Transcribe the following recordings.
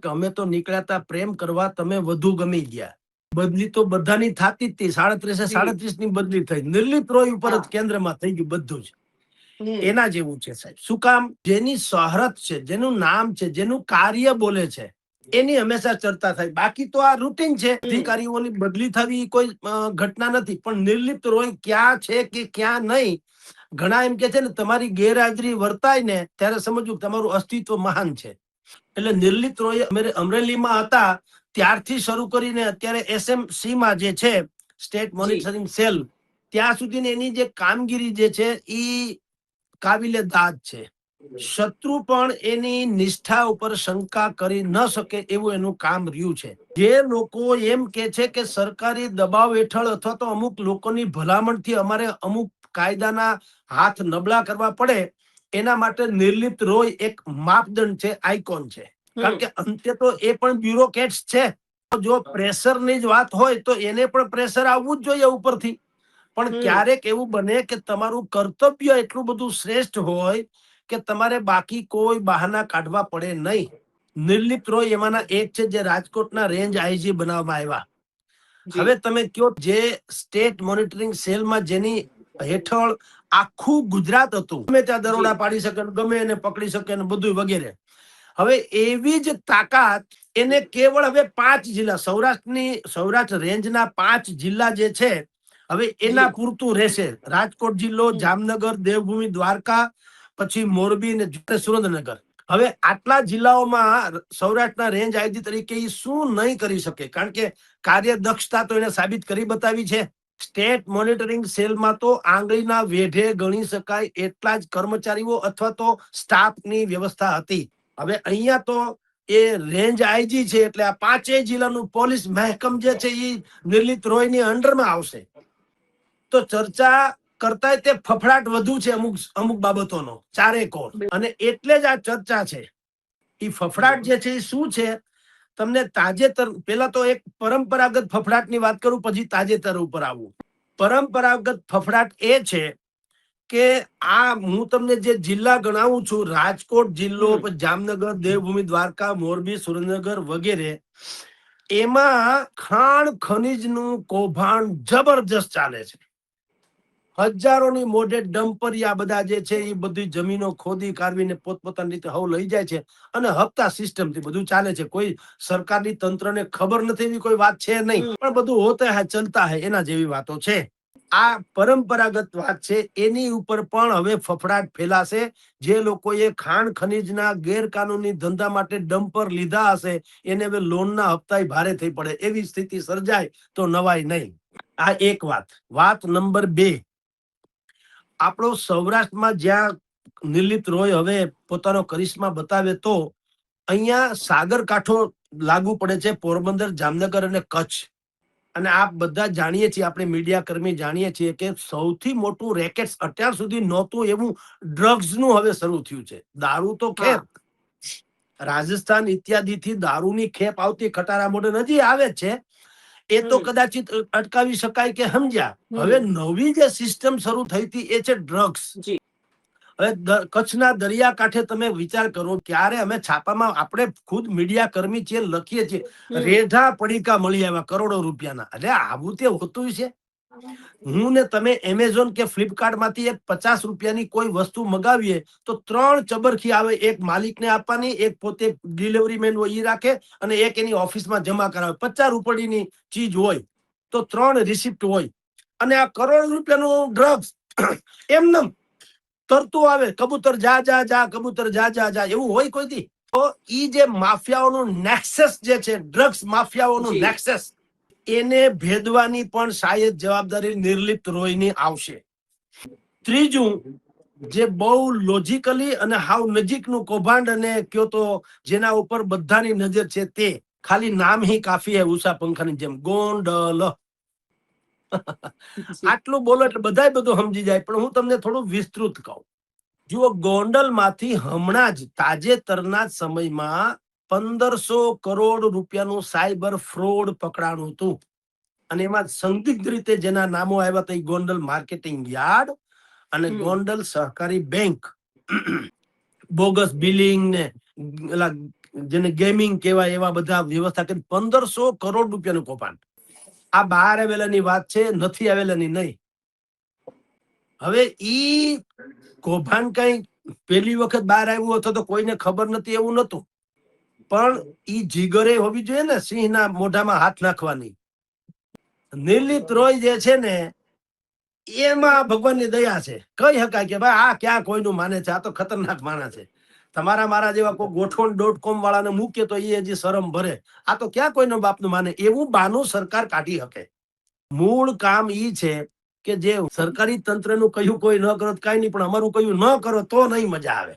કે અમે તો નીકળ્યા હતા પ્રેમ કરવા, તમે વધુ ગમી ગયા. બદલી તો બધાની થતી જ હતી. 37 ની બદલી થઈ. નિર્લિપ્ત રોય ઉપર જ કેન્દ્રમાં થઈ ગયું બધું જ. એના જેવું છે સાહેબ. શું કામ? જેની શોહરત છે, જેનું નામ છે, જેનું કાર્ય બોલે છે, એની હંમેશા ચર્ચા થાય. બાકી તો આ રૂટીન છે. અધિકારીઓની બદલી થવી કોઈ ઘટના નથી. પણ નિર્લિપ્ત રોય ક્યાં છે કે ક્યાં નહીં, ઘણા એમ કે છે ને તમારી ગેરહાજરી વર્તાય ને ત્યારે સમજવું તમારું અસ્તિત્વ મહાન છે. એટલે નિર્લિપ્ત રોય અમરેલીમાં હતા ત્યારથી શરૂ કરીને અત્યારે SMC માં જે છે સ્ટેટ મોનિટરિંગ સેલ, ત્યાં સુધી એની જે કામગીરી જે છે એ કાબિલે દાદ છે. શત્રુ પણ એની નિષ્ઠા ઉપર શંકા કરી ન શકે એવું એનું કામ રહ્યું છે. જે લોકો એમ કે છે કે સરકારી દબાવ હેઠળ અથવા તો અમુક લોકોની ભલામણથી અમારે અમુક કાયદાના હાથ નબળા કરવા પડે, એના માટે નિર્લિપ્ત રોય એક માપદંડ છે, આઇકોન છે. કારણ કે અંતે તો એ પણ બ્યુરોક્રેટ્સ છે. જો પ્રેશરની જ વાત હોય તો એને પણ પ્રેશર આવવું જ જોઈએ ઉપરથી. પણ ક્યારેક એવું બને કે તમારું કર્તવ્ય એટલું બધું શ્રેષ્ઠ હોય કે તમારે બાકી કોઈ બહાના કાઢવા પડે નહીં. નિર્લિપ્ત રોય એમાંના એક છે જે રાજકોટના રેન્જ આઈજી બનાવવામાં આવ્યા. હવે તમે કયો, જે સ્ટેટ મોનિટરિંગ સેલમાં જેની હેઠળ આખું ગુજરાત હતું, ગમે ત્યાં દરોડા પાડી શકે, ગમે એને પકડી શકે ને બધું વગેરે. હવે એવી જ તાકાત એને કેવળ હવે 5 જિલ્લા, સૌરાષ્ટ્ર રેન્જના 5 જિલ્લા જે છે હવે એના પૂરતું રહેશે. રાજકોટ જિલ્લો, જામનગર, દેવભૂમિ, દ્વારકા, પછી મોરબી ને સુરેન્દ્રનગર. હવે આટલા જિલ્લાઓમાં સૌરાષ્ટ્રના રેન્જ આઈજી તરીકે એ શું નહીં કરી શકે? કારણ કે કાર્યદક્ષતા તો એને સાબિત કરી બતાવી છે. સ્ટેટ મોનિટરિંગ સેલમાં તો આંગળીના વેઢે ગણી શકાય એટલા જ કર્મચારીઓ અથવા તો સ્ટાફની વ્યવસ્થા હતી. હવે અહીંયા તો એ રેન્જ આઈજી છે એટલે આ 5 જિલ્લાનું પોલીસ મહેકમ જે છે એ નિર્લિપ્ત રોયની અંડરમાં આવશે. તો ચર્ચા કરતા તે ફફડાટ વધુ છે અમુક બાબતોનો, ચારે કોર. અને એટલે જ આ ચર્ચા છે. એ ફફડાટ જે છે એ શું છે? તમને તાજેતર, પેલા તો એક પરંપરાગત ફફડાટની વાત કરું, પછી તાજેતર ઉપર આવું. પરંપરાગત ફફડાટ એ છે કે આ હું તમને જે જિલ્લા ગણાવું છું, રાજકોટ જિલ્લો, જામનગર, દેવભૂમિ, દ્વારકા, મોરબી, સુરેન્દ્રનગર વગેરે, એમાં ખાણ ખનીજનું કૌભાંડ જબરજસ્ત ચાલે છે. હજારોની મોઢે ડમ્પરિયા બધા જે છે એ બધી જમીનો ખોદી કાઢવીને પોતપોતાની રીતે હવ લઈ જાય છે. અને હપ્તા સિસ્ટમથી બધું ચાલે છે. કોઈ સરકારની તંત્રને ખબર નથી એવી કોઈ વાત છે નહીં, પણ બધું હોતા હે ચલતા હે એના જેવી વાતો છે. આ પરંપરાગત વાત છે. એની ઉપર પણ હવે ફફડાટ ફેલાશે. જે લોકોએ ખાણ ખનીજના ગેરકાનૂની ધંધા માટે ડમ્પર લીધા હશે એને હવે લોનના હપ્તા ભારે થઈ પડે એવી સ્થિતિ સર્જાય તો નવાય નહીં. આ એક વાત. વાત નંબર 2, આપણો સૌરાષ્ટ્રમાં જ્યાં નિર્લિપ્ત રોય હવે પોતાનો કરિશ્મા બતાવે તો અહીંયા સાગરકાંઠો લાગુ પડે છે, પોરબંદર, જામનગર અને કચ્છ. અને આપ બધા જાણીએ છીએ, આપણે મીડિયા કર્મી જાણીએ છીએ કે સૌથી મોટું રેકેટ અત્યાર સુધી નહોતું એવું ડ્રગ્સનું હવે શરૂ થયું છે. દારૂ તો ખેર રાજસ્થાન ઇત્યાદિ થી દારૂની ખેપ આવતી ખટારા મોઢે હજી આવે છે, એ તો કદાચિત અટકાવી શકાય કે સમજ્યા. હવે નવી જે સિસ્ટમ શરૂ થઈ હતી એ છે ડ્રગ્સ. હવે કચ્છના દરિયાકાંઠે તમે વિચાર કરો, ક્યારે અમે છાપામાં આપણે ખુદ મીડિયા કર્મી છીએ, લખીએ છીએ, રેઢા પડીકા મળી આવ્યા કરોડો રૂપિયાના. એટલે આવું તે હોતું છે. હું ને તમે એમેઝોન કે ફ્લિપકાર્ટ માંથી એક 50 રૂપિયાની કોઈ વસ્તુ મગાવીએ તો 3 ચબરખી આવે, એક માલિકને આપવાની, એક પોતે ડિલિવરી મેન હોય એ રાખે, અને એક એની ઓફિસમાં જમા કરાવે. 50 રૂપિયાની ચીજ હોય તો 3 રિસિપ્ટ હોય. અને આ કરોડ રૂપિયાનું ડ્રગ્સ એમને તરતું આવે, કબૂતર જા જા જા, કબૂતર જા જા જા, એવું હોય કોઈ દી? તો ઈ જે માફિયાઓનું નેક્સસ જે છે, ડ્રગ્સ માફિયાઓનું નેક્સસ, એને ભેદવાની પણ શાયદ જવાબદારી નિર્લિપ્ત રોયની આવશે. ત્રીજું, જે બહુ લોજિકલી અને હાવ નજીકનું કૌભાંડ, અને કયો તો જેના ઉપર બધાની નજર છે, તે ખાલી નામ હી કાફી હે, ઉષા પંખાની જેમ, ગોંડલ. આટલું બોલો એટલે બધા બધું સમજી જાય. પણ હું તમને થોડું વિસ્તૃત કહું. જુઓ, ગોંડલ માંથી હમણાં જ તાજેતરના સમયમાં 1500 કરોડ રૂપિયાનું સાયબર ફ્રોડ પકડાણું હતું. અને એમાં સંદિગ્ધ રીતે જેના નામો આવ્યા હતા, ગોંડલ માર્કેટિંગ યાર્ડ અને ગોંડલ સહકારી બેંક. બોગસ બિલિંગ ને જેને ગેમિંગ કહેવાય એવા બધા વ્યવસ્થા કરી 1500 કરોડ રૂપિયાનું કૌભાંડ. આ બહાર આવેલાની વાત છે, નથી આવેલાની નહીં. હવે ઈ કૌભાંડ કઈ પહેલી વખત બહાર આવ્યું હતું તો કોઈને ખબર નથી એવું નતું, પણ ઈ જીગરે હોવી જોઈએ ને સિંહના મોઢામાં હાથ નાખવાની. નિર્લિપ્ત રોય જે છે ને એમાં ભગવાનની દયા છે. કહી શકાય કે ભાઈ આ ક્યાં કોઈનું માને છે, આ તો ખતરનાક માણસ છે. તમારા મારા જેવા કોઈ ગોઠવણ .com વાળાને મૂકે તો એ હજી શરમ ભરે. આ તો ક્યાં કોઈનો બાપનું માને, એવું બાનું સરકાર કાઢી શકે. મૂળ કામ ઈ છે કે જે સરકારી તંત્રનું કહ્યું કોઈ ન કરો કઈ નહીં, પણ અમારું કહ્યું ન કરો તો નહીં મજા આવે.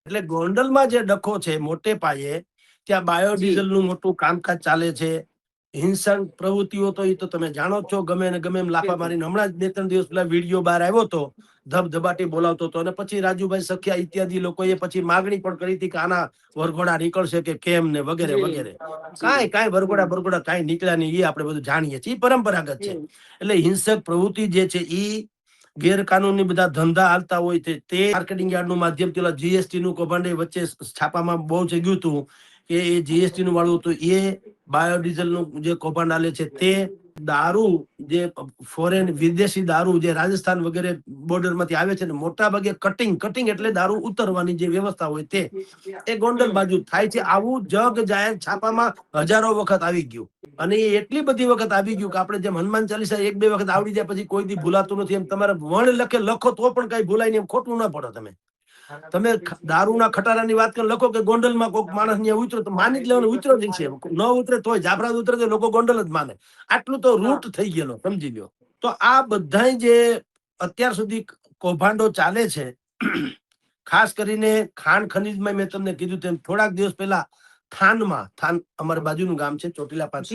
એટલે ગોંડલમાં જે ડખો છે મોટે પાયે, ત્યાં બાયોડીઝલનું મોટું કામકાજ ચાલે છે. હિંસક પ્રવૃત્તિઓ તો એ તો તમે જાણો જ છો, ગમે ને ગમે એમ લાફા મારીને. હમણાં જ 2-3 દિવસ પહેલા વિડીયો બહાર આવ્યો હતો, ધબધબાટી બોલાવતો હતો, અને પછી રાજુભાઈ સખિયા ઇત્યાદિ લોકોએ પછી માગણી પણ કરી હતી કે આના વરઘોડા નીકળશે કે કેમ ને વગેરે વગેરે. કાંઈ વરઘોડા કાંઈ નીકળ્યા નહીં, એ આપણે બધું જાણીએ છીએ, પરંપરાગત છે. એટલે હિંસક પ્રવૃત્તિ જે છે એ ગેરકાનૂની બધા ધંધા હાલતા હોય તે માર્કેટિંગ યાર્ડનું માધ્યમથી જીએસટી નું કૌભાંડ વચ્ચે છાપામાં બહુ થઈ ગયું હતું કે એ જીએસટી નું વાળું હતું. એ બાયોડીઝલ નું જે કૌભાંડ હાલે છે, તે દારૂ જે ફોરેન વિદેશી દારૂ જે રાજસ્થાન વગેરે બોર્ડર માંથી આવે છે ને, મોટા ભાગે કટિંગ એટલે દારૂ ઉતરવાની જે વ્યવસ્થા હોય તે એ ગોંડલ બાજુ થાય છે. આવું જગ જાહેર છાપામાં હજારો વખત આવી ગયું, અને એ એટલી બધી વખત આવી ગયું કે આપણે જેમ હનુમાન ચાલીસા 1-2 વખત આવડી જાય પછી કોઈ દી ભૂલાતું નથી, એમ તમારે વણ લખો તો પણ કઈ ભૂલાય નહીં, એમ ખોટું ના પડો. તમે દારૂના ખટારાની વાત કરી લખો કે ગોંડલમાં કોઈક માણસ ને ઉતરો તો માની જ લેવાનું, ઉતરો જ છે. ન ઉતરે તોય જાફરાબાદ ઉતરે તો લોકો ગોંડલ જ માને. આટલું તો રૂટ થઈ ગયેલો, સમજી લો. તો આ બધા જે અત્યાર સુધી કૌભાંડો ચાલે છે, ખાસ કરીને ખાણ ખનીજમાં, મેં તમને કીધું તેમ થોડાક દિવસ પહેલા થાન અમારા બાજુનું ગામ છે ચોટીલા પાસે,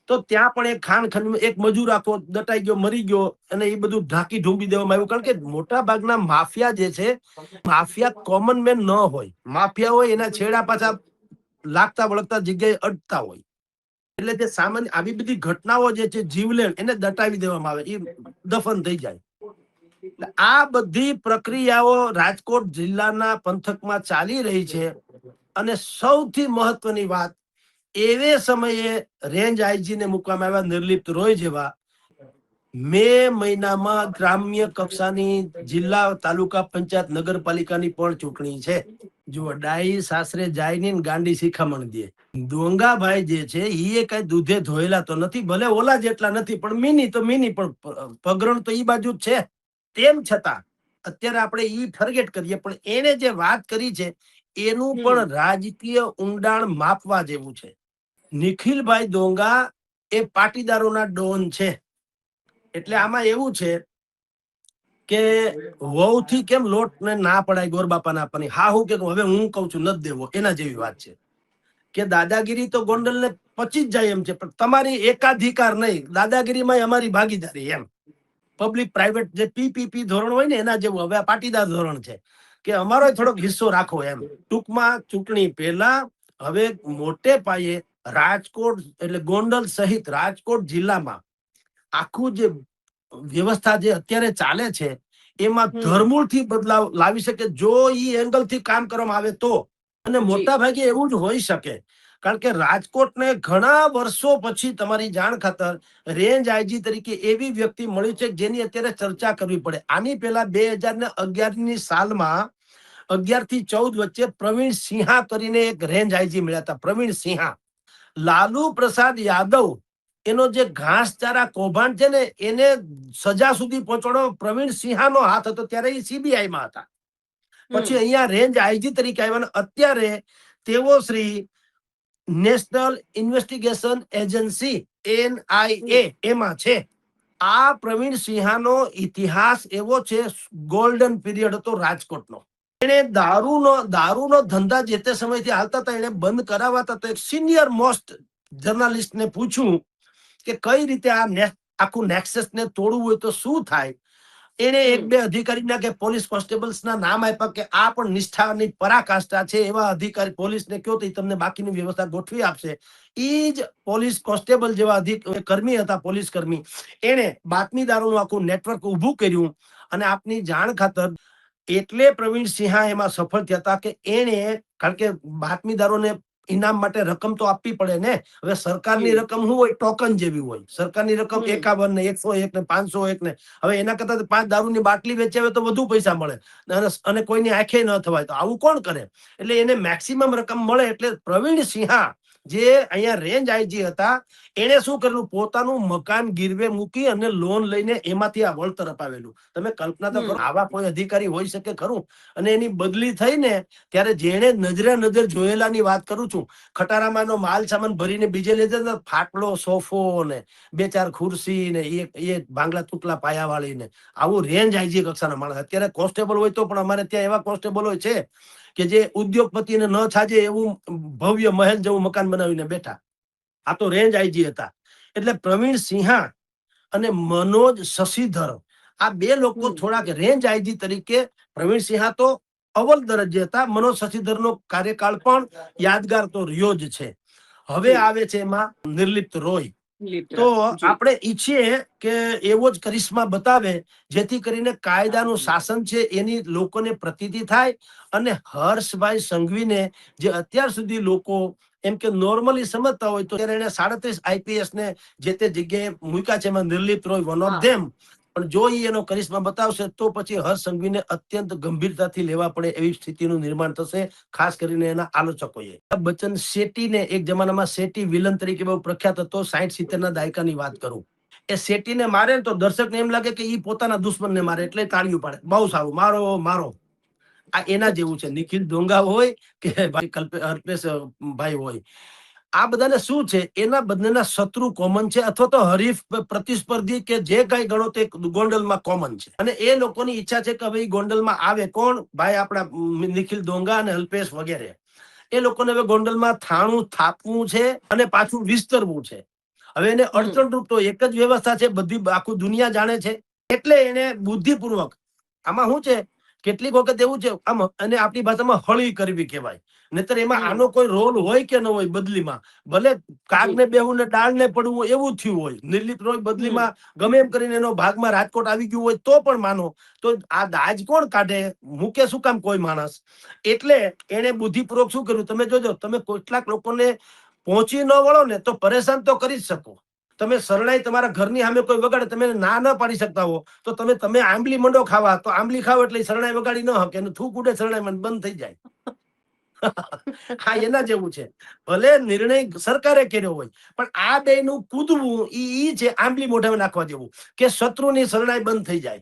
તો ત્યાં પણ એક ખાણ ખનીજ એક મજૂર આખો દટાઈ ગયો, મરી ગયો, અને એ બધું ઢાંકી ઢૂંબી દેવામાં આવ્યું. કારણ કે મોટા ભાગના માફિયા જે છે, માફિયા કોમન મેન ન હોય, માફિયા હોય એના છેડા પાછા લાગતા વળગતા જગ્યાએ અડતા હોય. એટલે જે સામાન્ય આવી બધી ઘટનાઓ જે છે જીવલેણ, એને દટાવી દેવામાં આવે, એ દફન થઈ જાય. આ બધી પ્રક્રિયાઓ રાજકોટ જિલ્લાના પંથકમાં ચાલી રહી છે. અને સૌથી મહત્વની વાત, એવે સમયે રેન્જ આઈજી ને મૂકવામાં આવ્યા નિર્લિપ્ત રોય જેવા. મે મહિનામાં ગ્રામ્ય કક્ષાની જિલ્લા તાલુકા પંચાયત નગરપાલિકાની પણ ચૂંટણી છે. જો ડાઈ સાસરે જાય ને ગાંડી શિખામણ દે. દોંગાભાઈ જે છે એ કઈ દૂધે ધોયેલા તો નથી, ભલે ઓલા જેટલા નથી, પણ મિની તો મિની, પણ પગરણ તો ઈ બાજુ જ છે. તેમ છતાં અત્યારે આપણે ઈ ફરગેટ કરીએ, પણ એને જે વાત કરી છે એનું પણ રાજકીય ઊંડાણ માપવા જેવું છે. નિખિલભાઈ દોંગા એ પાટીદારોના ડોન છે. એટલે આમાં એવું છે કે વહુથી કેમ લોટ ને ના પડાય ગોરબાપા ના આપવાની, હા હું કે હવે હું કઉ છું નથી દેવો, એના જેવી વાત છે. કે દાદાગીરી તો ગોંડલ ને પચી જ જાય એમ છે, પણ તમારી એકાધિકાર નહીં, દાદાગીરીમાં અમારી ભાગીદારી, એમ પબ્લિક પ્રાઇવેટ જે પીપીપી ધોરણ હોય ને એના જેવું હવે આ પાટીદાર ધોરણ છે કે અમારો થોડોક હિસ્સો રાખો એમ. ટૂંકમાં ચૂંટણી પહેલા હવે મોટે પાયે રાજકોટ એટલે ગોંડલ સહિત રાજકોટ જિલ્લામાં આખું જે વ્યવસ્થા જે અત્યારે ચાલે છે એમાં ધરમૂળથી બદલાવ લાવી શકે જો ઈ એંગલ થી કામ કરવામાં આવે તો. અને મોટા ભાગે એવું જ હોઈ શકે, કારણ કે રાજકોટને ઘણા વર્ષો પછી તમારી જાણ ખાતર રેન્જ આઈજી તરીકે એવી વ્યક્તિ મળી છે જેની અત્યારે ચર્ચા કરવી પડે. આની પહેલા 2011ની સાલમાં 11 થી 14 વચ્ચે પ્રવીણ સિંહા કરીને એક રેન્જ આઈજી મળ્યા હતા. પ્રવીણ સિંહા, લાલુ પ્રસાદ યાદવ એનો જે ઘાસચારા કૌભાંડ છે ને એને સજા સુધી પહોંચાડો પ્રવીણ સિંહાનો હાથ હતો, ત્યારે એ સીબીઆઈમાં હતા. પછી અહીંયા રેન્જ આઈજી તરીકે આવ્યા. અત્યારે તેઓ Shri national investigation agency NIA એમાં છે. આ પ્રવીણ સિંહાનો ઇતિહાસ એવો છે, ગોલ્ડન પીરિયડ હતો રાજકોટનો. એને દારૂનો ધંધા જે તે સમયથી હાલતા હતા એને બંધ કરાવતા હતા. એક સિનિયર મોસ્ટ જર્નાલિસ્ટ ને પૂછ્યું કે કઈ રીતે આ આખું નેક્સસ ને તોડવું હોય તો શું થાય. એને 1-2 અધિકારીના કે પોલીસ કોન્સ્ટેબલ્સ ના નામ આપ્યા કે આ પણ નિષ્ઠાની પરાકાષ્ઠા છે, એવા અધિકારી પોલીસને કહો તો તમને બાકીની વ્યવસ્થા ગોઠવી આપશે. ઈ જ પોલીસ કોન્સ્ટેબલ જેવા કર્મી હતા, પોલીસ કર્મી, એને બાતમીદારોનું આખું નેટવર્ક ઉભું કર્યું. અને આપની જાણ ખાતર એટલે પ્રવીણ સિંહા એમાં સફળ થયા હતા કે એને, કારણ કે બાતમીદારોને ઇનામ માટે રકમ તો આપવી પડે ને. હવે સરકારની રકમ શું હોય, ટોકન જેવી હોય. સરકારની રકમ 51 ને 101 ને 501 ને, હવે એના કરતા 5 દારૂની બાટલી વેચાવે તો વધુ પૈસા મળે અને કોઈની આંખે ન થવાય, તો આવું કોણ કરે? એટલે એને મેક્સિમમ રકમ મળે. એટલે પ્રવીણ સિંહા જે અહીંયા રેન્જ આઈજી હતા, એને શું કરેલું, પોતાનું મકાન ગીરવે મૂકી અને લોન લઈને એમાંથી આ વળતર અપાવેલું. તમે કલ્પના તો કરો, આવા કોઈ અધિકારી હોઈ શકે ખરું? અને એની બદલી થઈ ને ત્યારે જેને નજરે નજર જોયેલાની વાત કરું છું, ખટારામાં એનો માલ સામાન ભરીને બીજે લઈ જતા, ફાટલો સોફો ને 2-4 ખુરશી ને એ ભાંગલા તૂટલા પાયા વાળી ને, આવું રેન્જ આઈજી કક્ષાના માણસ. અત્યારે કોન્સ્ટેબલ હોય તો પણ અમારે ત્યાં એવા કોન્સ્ટેબલ હોય છે કે જે ઉદ્યોગપતિને ન છાજે એવું ભવ્ય મહેલ જેવું મકાન બનાવીને બેઠા. આ તો રેન્જ આઈજી હતા. એટલે પ્રવીણ સિંહા અને મનોજ શશિધર, આ બે લોકો થોડાક રેન્જ આઈજી તરીકે, પ્રવીણ સિંહા તો અવ્વલ દરજ્જે હતા, મનોજ શશિધરનો કાર્યકાળ પણ યાદગાર તો રહ્યો જ છે. હવે આવે છે એમાં નિર્લિપ્ત રોય. તો આપણે ઈચ્છીએ કે એવો જ કરિશ્મા બતાવે, જેથી કરીને કાયદાનું શાસન છે એની લોકોને પ્રતીતિ થાય. અને હર્ષભાઈ સંઘવીને જે અત્યાર સુધી લોકો એમ કે નોર્મલી સમજતા હોય, તો એને 37 IPS ને જે તે જગ્યાએ મૂક્યા છે, એમાં Nirlipt Roy one of them. પણ જો એનો કરિશ્મા બતાવશે તો પછી હર્ષ સંઘવીને અત્યંત ગંભીરતાથી લેવા પડે એવી સ્થિતિનું નિર્માણ થશે, ખાસ કરીને એના આલોચકોએ. બચ્ચન શેટ્ટીને એક જમાનામાં શેટ્ટી વિલન તરીકે બહુ પ્રખ્યાત હતો, 60-70 ના દાયકાની વાત કરું. એ શેટ્ટીને મારે તો દર્શકને એમ લાગે કે ઈ પોતાના દુશ્મનને મારે, એટલે તાળીઓ પાડે, બહુ સારું, મારો મારો. આ એના જેવું છે. નિખિલ ડોંગા હોય કે ભાઈ અલ્પેશ ભાઈ હોય, આ બધાને શું છે, એના બંનેના શત્રુ કોમન છે, અથવા તો હરીફ પ્રતિસ્પર્ધી કે જે કઈ ગણો તે ગોંડલમાં કોમન છે. અને એ લોકોની ઈચ્છા છે કે ભાઈ ગોંડલમાં આવે કોણ, ભાઈ આપણા નિખિલ ડોંગા અને અલ્પેશ વગેરે. એ લોકોને હવે ગોંડલમાં થાણું થાપવું છે અને પાછું વિસ્તરવું છે. હવે એને અડચણરૂપ તો એક જ વ્યવસ્થા છે, બધી આખું દુનિયા જાણે છે. એટલે એને બુદ્ધિપૂર્વક, આમાં શું છે, કેટલીક વખત એવું છે આમ, અને આપણી ભાષામાં હળી કરવી કહેવાય. નહીતર એમાં આનો કોઈ રોલ હોય કે ન હોય બદલીમાં, ભલે કાગને બેહવું ને ડાળ ને પડવું એવું થયું હોય, નિર્લિપ્ત રોય બદલીમાં ગમે એમ કરીને એનો ભાગમાં રાજકોટ આવી ગયું હોય તો પણ માનો, તો આ દાજ કોણ કાઢે, મૂકે શું કામ કોઈ માણસ? એટલે એને બુદ્ધિપૂર્વક શું કર્યું, તમે જોજો, તમે કેટલાક લોકોને પહોંચી ન વળો ને તો પરેશાન તો કરી જ શકો. તમે શરણાઈ તમારા ઘરની સામે કોઈ વગાડે, તમે ના ન પાડી શકતા હો, તો તમે આંબલી મંડો ખાવા, તો આંબલી ખાવ એટલે શરણાઈ વગાડી ન હકે, એનું થૂક ઉડે શરણાઈ બંધ થઈ જાય. હા, એના જેવું છે. ભલે નિર્ણય સરકારે કર્યો હોય, પણ આ બે નું કૂદવું ઈ છે આંબલી મોઢામાં નાખવા જેવું, કે શત્રુની શરણાઈ બંધ થઈ જાય.